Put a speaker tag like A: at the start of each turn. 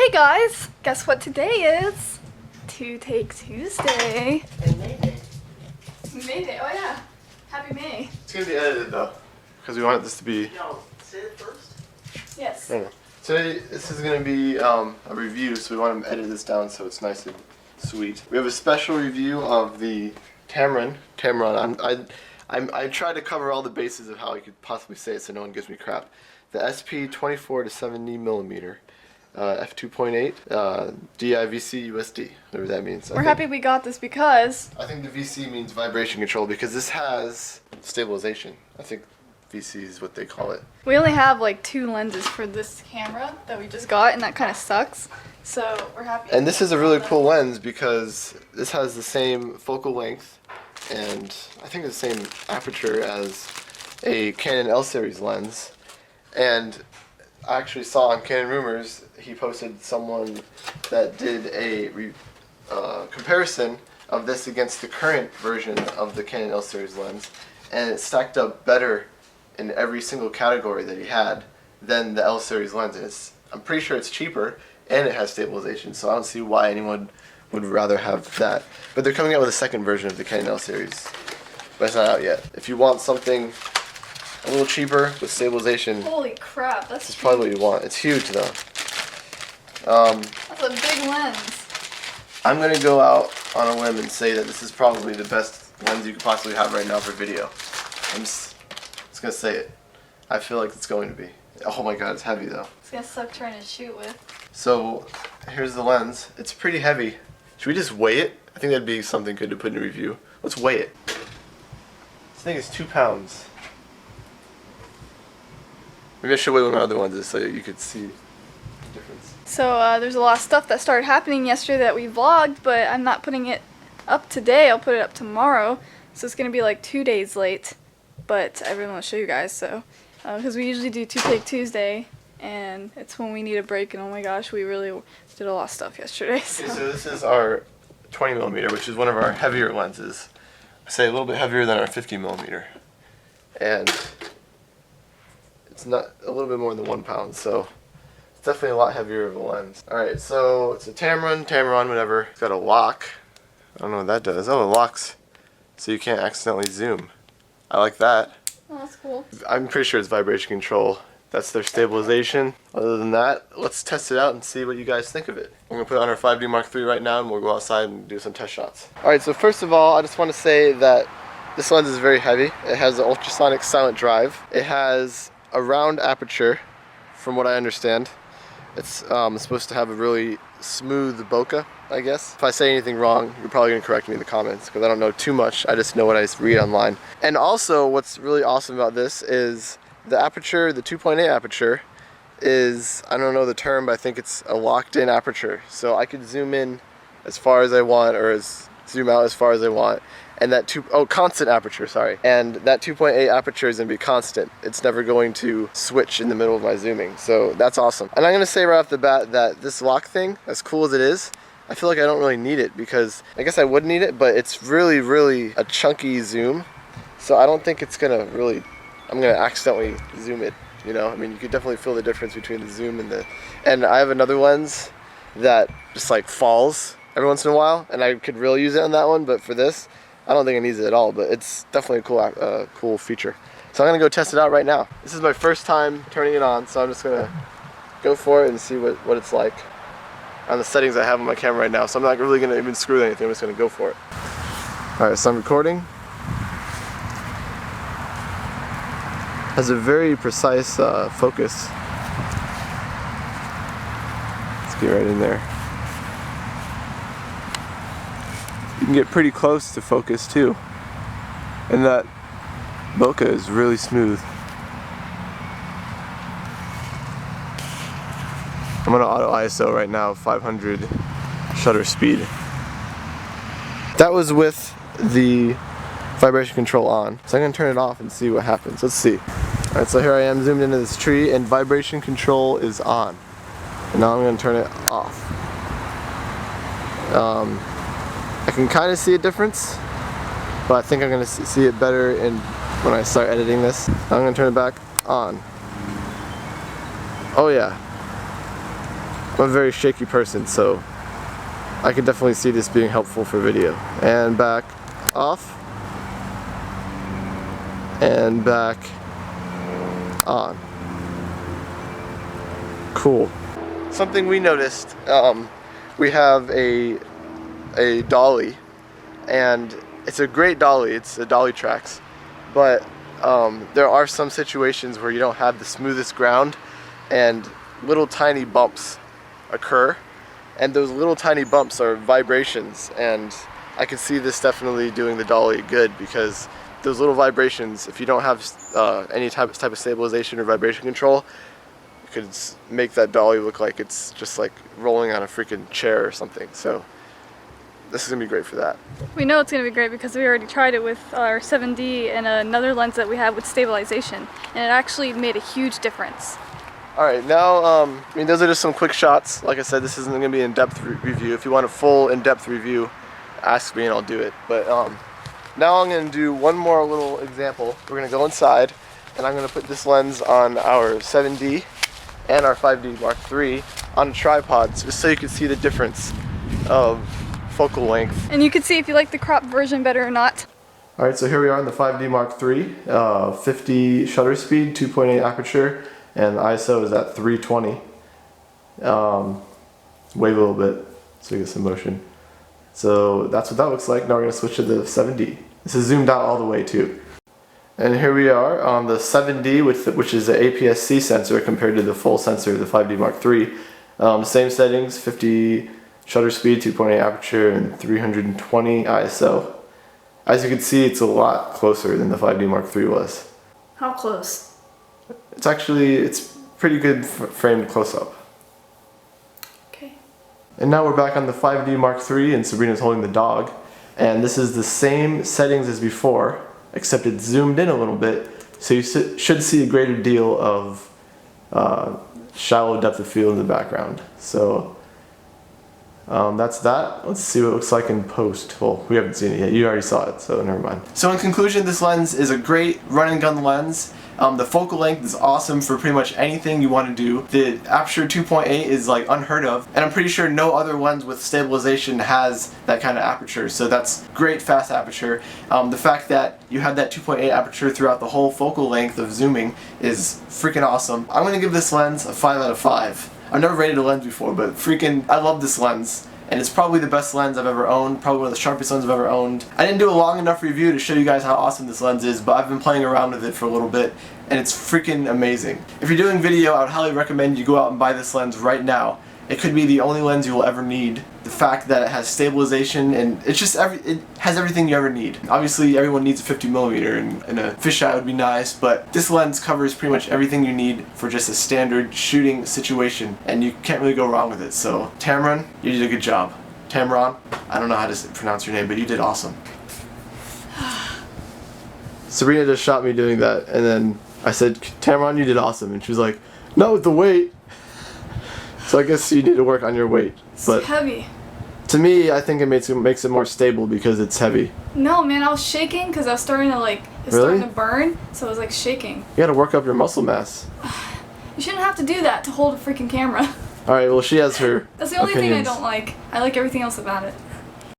A: Hey guys, guess what today is? Two Take Tuesday.
B: And May Day.
A: May Day, oh yeah. Happy May.
C: It's gonna be edited though, because we wanted this to be...
B: No, say it first.
A: Yes.
C: I don't know. Today, this is gonna be a review, so we want to edit this down so it's nice and sweet. We have a special review of the Tamron. I tried to cover all the bases of how I could possibly say it so no one gives me crap. The SP 24 to 70mm. F2.8 VC USD, whatever that means.
A: We're happy we got this because...
C: I think the VC means vibration control because this has stabilization. I think VC is what they call it.
A: We only have like 2 lenses for this camera that we just got, and that kind of sucks. So we're happy.
C: And this is a really cool lens because this has the same focal length and I think the same aperture as a Canon L series lens. And I actually saw on Canon Rumors, he posted someone that did a comparison of this against the current version of the Canon L series lens, and it stacked up better in every single category that he had than the L series lens. And I'm pretty sure it's cheaper and it has stabilization, so I don't see why anyone would rather have that. But they're coming out with a second version of the Canon L series, but it's not out yet. If you want something a little cheaper with stabilization,
A: holy crap,
C: this is probably what you want. It's huge though.
A: That's a big lens.
C: I'm gonna go out on a limb and say that this is probably the best lens you could possibly have right now for video. I'm just gonna say it. I feel like it's going to be. Oh my god, it's heavy though.
A: It's gonna suck trying to shoot with. So
C: here's the lens. It's pretty heavy. Should we just weigh it? I think that'd be something good to put in a review. Let's weigh it. This thing is 2 pounds. Maybe I should weigh one of my other ones so you could see the difference.
A: So there's a lot of stuff that started happening yesterday that we vlogged, but I'm not putting it up today. I'll put it up tomorrow. So it's going to be like 2 days late. But I really want to show you guys, so. Because we usually do Two Take Tuesday, and it's when we need a break, and oh my gosh, we really did a lot of stuff yesterday. So,
C: okay, so this is our 20mm, which is one of our heavier lenses. I say a little bit heavier than our 50mm. And it's not a little bit more than 1 pound, so it's definitely a lot heavier of a lens. Alright, so it's a Tamron, whatever. It's got a lock. I don't know what that does. Oh, it locks so you can't accidentally zoom. I like that.
A: oh, that's cool.
C: I'm pretty sure it's vibration control. That's their stabilization. Other than that, let's test it out and see what you guys think of it. I'm going to put it on our 5D Mark III right now and we'll go outside and do some test shots. Alright, so first of all, I just want to say that this lens is very heavy. It has an ultrasonic silent drive. It has a round aperture, from what I understand. It's supposed to have a really smooth bokeh, I guess. If I say anything wrong, you're probably going to correct me in the comments because I don't know too much. I just know what I read online. And also, what's really awesome about this is the aperture, the 2.8 aperture, is, I don't know the term, but I think it's a locked-in aperture. So I could zoom in as far as I want, or zoom out as far as I want. And that constant aperture, sorry. And that 2.8 aperture is gonna be constant. It's never going to switch in the middle of my zooming. So that's awesome. And I'm gonna say right off the bat that this lock thing, as cool as it is, I feel like I don't really need it because I guess I would need it, but it's really, really a chunky zoom. So I don't think it's gonna really, I'm gonna accidentally zoom it, you know? I mean, you could definitely feel the difference between the zoom and I have another lens that just like falls every once in a while, and I could really use it on that one, but for this, I don't think it needs it at all, but it's definitely a cool feature. So I'm gonna go test it out right now. This is my first time turning it on, so I'm just gonna go for it and see what it's like on the settings I have on my camera right now. So I'm not really gonna even screw with anything, I'm just gonna go for it. All right, so I'm recording. Has a very precise focus. Let's get right in there. You can get pretty close to focus too. And that bokeh is really smooth. I'm on auto ISO right now, 500 shutter speed. That was with the vibration control on. So I'm gonna turn it off and see what happens. Let's see. Alright, so here I am zoomed into this tree and vibration control is on. And now I'm gonna turn it off. I can kind of see a difference, but I think I'm going to see it better when I start editing this. I'm going to turn it back on. Oh yeah. I'm a very shaky person, so I could definitely see this being helpful for video. And back off. And back on. Cool. Something we noticed, we have a dolly, and it's a great dolly. It's a dolly tracks, but there are some situations where you don't have the smoothest ground and little tiny bumps occur, and those little tiny bumps are vibrations, and I can see this definitely doing the dolly good, because those little vibrations, if you don't have any type of stabilization or vibration control, it could make that dolly look like it's just like rolling on a freaking chair or something. So this is gonna be great for that.
A: We know it's gonna be great because we already tried it with our 7D and another lens that we had with stabilization, and it actually made a huge difference.
C: All right, now, I mean, those are just some quick shots. Like I said, this isn't gonna be an in-depth review. If you want a full in-depth review, ask me and I'll do it. But now I'm gonna do one more little example. We're gonna go inside, and I'm gonna put this lens on our 7D and our 5D Mark III on tripods, just so you can see the difference of focal length.
A: And you can see if you like the crop version better or not.
C: All right, so here we are in the 5D Mark III, 50 shutter speed, 2.8 aperture, and ISO is at 320. Wave a little bit so you get some motion. So that's what that looks like. Now we're gonna switch to the 7D. This is zoomed out all the way too. And here we are on the 7D, which is the APS-C sensor compared to the full sensor, the 5D Mark III. Same settings, 50 shutter speed, 2.8 aperture, and 320 ISO. As you can see, it's a lot closer than the 5D Mark III was.
A: How close?
C: It's pretty good framed close-up.
A: Okay.
C: And now we're back on the 5D Mark III, and Sabrina's holding the dog. And this is the same settings as before, except it's zoomed in a little bit, so you should see a greater deal of shallow depth of field in the background. So that's that. Let's see what it looks like in post. Well, we haven't seen it yet. You already saw it, so never mind. So in conclusion, this lens is a great run and gun lens. The focal length is awesome for pretty much anything you want to do. The aperture 2.8 is like unheard of, and I'm pretty sure no other lens with stabilization has that kind of aperture, so that's great fast aperture. The fact that you have that 2.8 aperture throughout the whole focal length of zooming is freaking awesome. I'm going to give this lens a 5 out of 5. I've never rated a lens before, but freaking I love this lens. And it's probably the best lens I've ever owned, probably one of the sharpest lenses I've ever owned. I didn't do a long enough review to show you guys how awesome this lens is, but I've been playing around with it for a little bit, and it's freaking amazing. If you're doing video, I would highly recommend you go out and buy this lens right now. It could be the only lens you will ever need. The fact that it has stabilization, and it's just it has everything you ever need. Obviously, everyone needs a 50mm, and a fisheye would be nice, but this lens covers pretty much everything you need for just a standard shooting situation, and you can't really go wrong with it. So, Tamron, you did a good job. Tamron, I don't know how to pronounce your name, but you did awesome. Sabrina just shot me doing that, and then I said, Tamron, you did awesome, and she was like, not with the weight. So I guess you need to work on your weight. But
A: it's heavy.
C: To me, I think it makes it more stable because it's heavy.
A: No, man, I was shaking because I was starting to starting to burn, so I was like shaking.
C: You gotta work up your muscle mass.
A: You shouldn't have to do that to hold a freaking camera.
C: Alright, well she has her
A: That's the only
C: opinions.
A: thing I don't like. I like everything else about it.